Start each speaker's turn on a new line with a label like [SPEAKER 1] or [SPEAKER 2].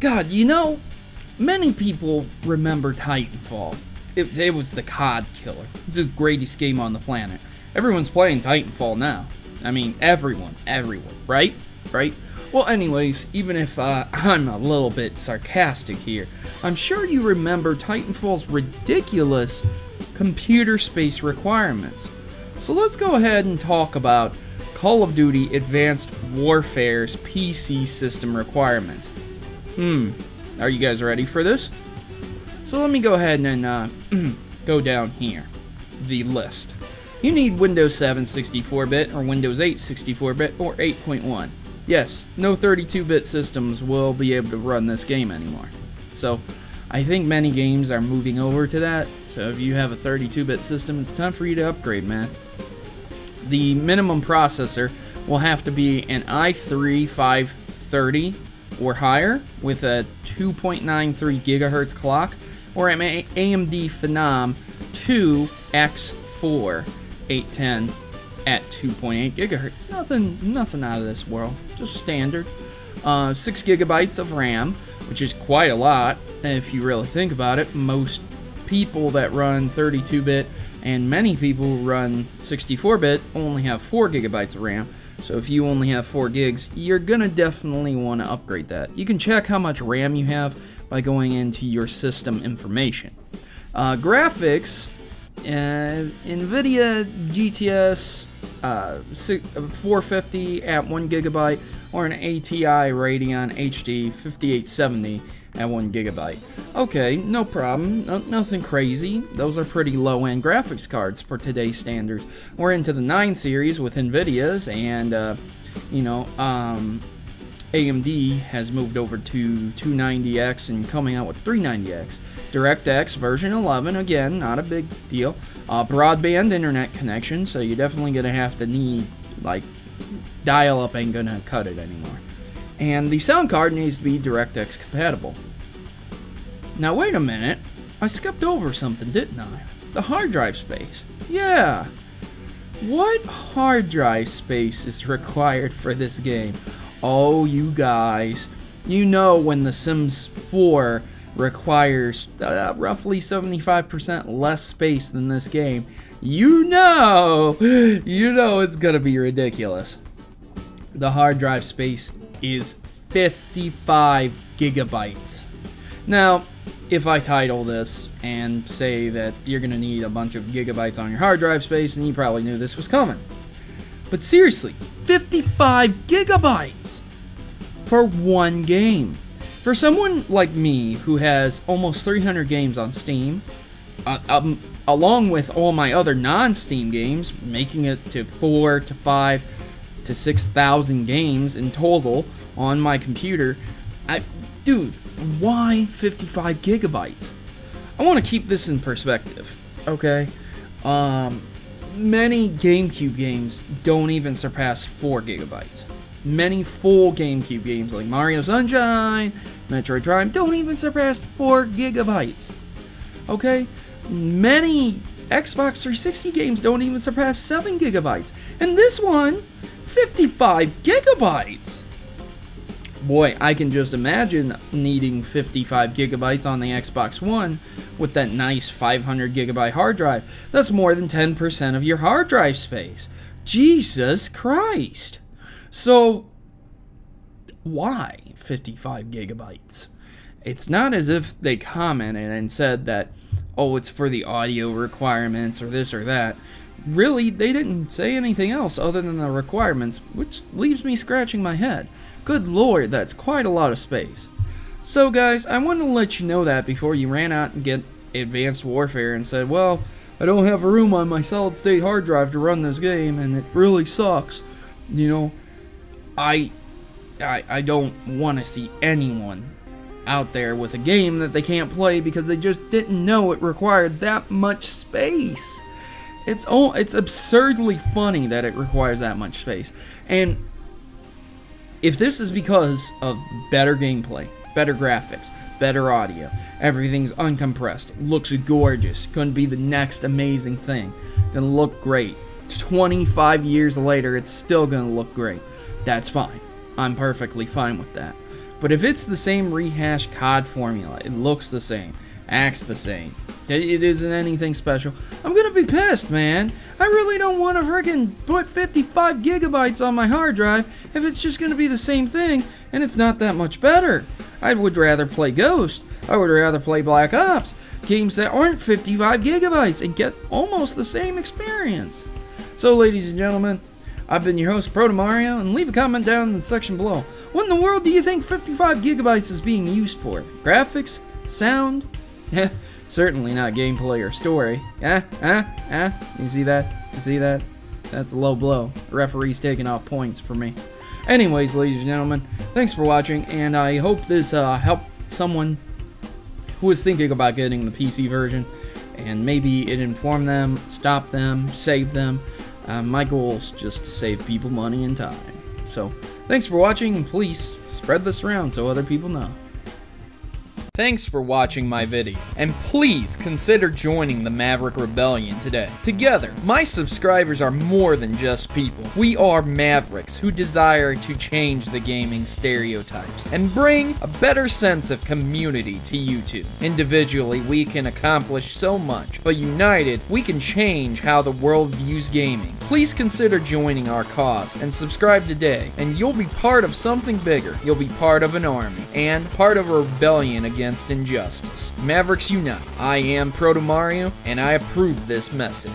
[SPEAKER 1] God, you know, many people remember Titanfall. It was the COD killer. It's the greatest game on the planet. Everyone's playing Titanfall now. I mean, everyone, right? Right? Well, anyways, even if I'm a little bit sarcastic here, I'm sure you remember Titanfall's ridiculous computer space requirements. So let's go ahead and talk about Call of Duty Advanced Warfare's PC system requirements. Are you guys ready for this? So let me go ahead and go down here. The list. You need Windows 7 64-bit or Windows 8 64-bit or 8.1. Yes, no 32-bit systems will be able to run this game anymore. So I think many games are moving over to that. So if you have a 32-bit system, it's time for you to upgrade, man. The minimum processor will have to be an i3 530 or higher with a 2.93 gigahertz clock, or an AMD Phenom 2X4 810 at 2.8 gigahertz. Nothing out of this world. Just standard. 6 gigabytes of RAM, which is quite a lot if you really think about it. Most people that run 32-bit and many people who run 64-bit only have 4 gigabytes of RAM. So if you only have 4 gigs, you're gonna definitely want to upgrade that. You can check how much RAM you have by going into your system information. Graphics, NVIDIA GTS 450 at 1 gigabyte, or an ATI Radeon HD 5870 at 1 gigabyte. Okay, no problem, nothing crazy. Those are pretty low-end graphics cards for today's standards. We're into the 9 series with NVIDIA's, and AMD has moved over to 290X and coming out with 390X. DirectX version 11, again, not a big deal. Broadband internet connection, so you're definitely going to have to need, like, dial-up ain't going to cut it anymore. And the sound card needs to be DirectX compatible. Now, wait a minute. I skipped over something, didn't I? The hard drive space. Yeah. What hard drive space is required for this game? Oh, you guys. You know when The Sims 4 requires roughly 75% less space than this game. You know it's gonna be ridiculous. The hard drive space is 55 gigabytes. Now, if I title this and say that you're gonna need a bunch of gigabytes on your hard drive space, then you probably knew this was coming. But seriously, 55 gigabytes for one game. For someone like me who has almost 300 games on Steam, along with all my other non-Steam games, making it to 4,000 to 5,000 to 6,000 games in total on my computer, dude, why 55 gigabytes? I want to keep this in perspective, okay? Many GameCube games don't even surpass 4 gigabytes. Many full GameCube games like Mario Sunshine, Metroid Prime don't even surpass 4 gigabytes. Okay? Many Xbox 360 games don't even surpass 7 gigabytes. And this one, 55 gigabytes! Boy, I can just imagine needing 55 gigabytes on the Xbox One with that nice 500 gigabyte hard drive. That's more than 10% of your hard drive space. Jesus Christ! So, why 55 gigabytes? It's not as if they commented and said that, oh, it's for the audio requirements or this or that. Really, they didn't say anything else other than the requirements, which leaves me scratching my head. Good lord, that's quite a lot of space. So guys, I wanted to let you know that before you ran out and get Advanced Warfare and said, well, I don't have a room on my solid state hard drive to run this game and it really sucks. You know, I don't want to see anyone out there with a game that they can't play because they just didn't know it required that much space. It's absurdly funny that it requires that much space. And if this is because of better gameplay, better graphics, better audio, everything's uncompressed, looks gorgeous, gonna be the next amazing thing, gonna look great, 25 years later it's still gonna look great, that's fine. I'm perfectly fine with that. But if it's the same rehashed COD formula, it looks the same, acts the same, it isn't anything special, I'm gonna be pissed, man. I really don't want to friggin' put 55 gigabytes on my hard drive if it's just gonna be the same thing and it's not that much better. I would rather play Ghost. I would rather play Black Ops, games that aren't 55 gigabytes and get almost the same experience. So, ladies and gentlemen, I've been your host, Protomario, and leave a comment down in the section below. What in the world do you think 55 gigabytes is being used for? Graphics? Sound? Certainly not gameplay or story. You see that? You see that? That's a low blow. The referee's taking off points for me. Anyways, ladies and gentlemen, thanks for watching, and I hope this helped someone who is thinking about getting the PC version, and maybe it informed them, stopped them, saved them. My goal is just to save people money and time. So, thanks for watching, and please spread this around so other people know. Thanks for watching my video, and please consider joining the Maverick Rebellion today. Together, my subscribers are more than just people. We are Mavericks who desire to change the gaming stereotypes and bring a better sense of community to YouTube. Individually, we can accomplish so much, but united, we can change how the world views gaming. Please consider joining our cause and subscribe today, and you'll be part of something bigger. You'll be part of an army and part of a rebellion against injustice. Mavericks unite. I am Protomario, and I approve this message.